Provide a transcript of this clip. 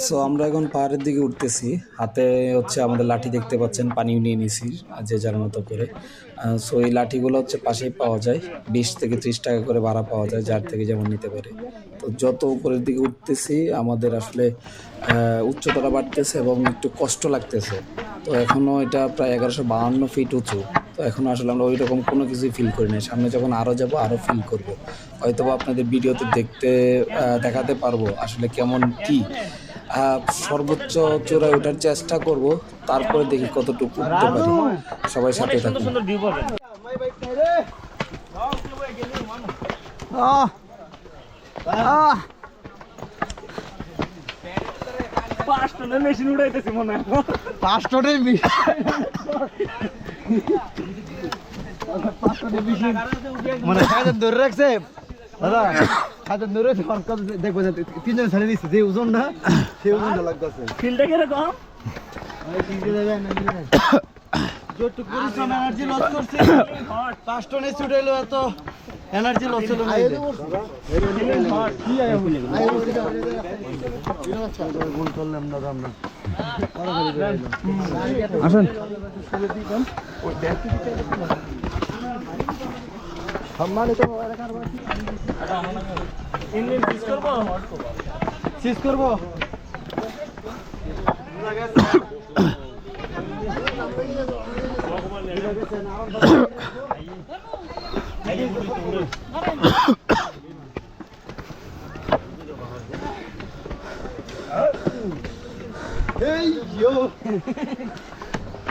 So আমরা এখন পাহাড়ের দিকে উঠতেছি। হাতে হচ্ছে আমাদের লাঠি দেখতে পাচ্ছেন, পানিও নিয়ে নিছি যে যার মতো করে। সো এই লাঠিগুলো হচ্ছে পাশেই পাওয়া যায়, 20 থেকে 30 টাকা করে ভাড়া পাওয়া যায়, যার থেকে যেমন নিতে পারে। তো যত উপরের দিকে উঠতেছি আমাদের আসলে উচ্চতাটা বাড়তেছে এবং একটু কষ্ট লাগতেছে। তো এখনও এটা প্রায় 1152 ফিট উঁচু। তো এখন আসলে আমরা ওই রকম কোনো কিছুই ফিল করি নাই। সামনে যখন আরও যাব আরও ফিল করব। হয়তোবা আপনাদের ভিডিওতে দেখাতে পারবো আসলে কেমন কি। সর্বোচ্চ চূড়ায় ওঠার চেষ্টা করব, তারপরে দেখি কতটুকু উঠতে পারি। সবাই সাথে থাকুন। মেশিন উড়াইতেছি মনে হয় 5 টনের মেশিন মানে খাইতে ধরে রাখছে দাদা, খাইতে ধরে দেখবো তিনজন ছেড়ে দিচ্ছে যে ওজন না সেই ওজনটা লাগতেছে। ফিল্ডটা কিরকম যতটুকু পরিশ্রম এনার্জি লস করছে 5 টনে ছুটাইলো, এত এনার্জি লস হলো না। ভুল করলাম না আমরা। আসেন সিজ করবো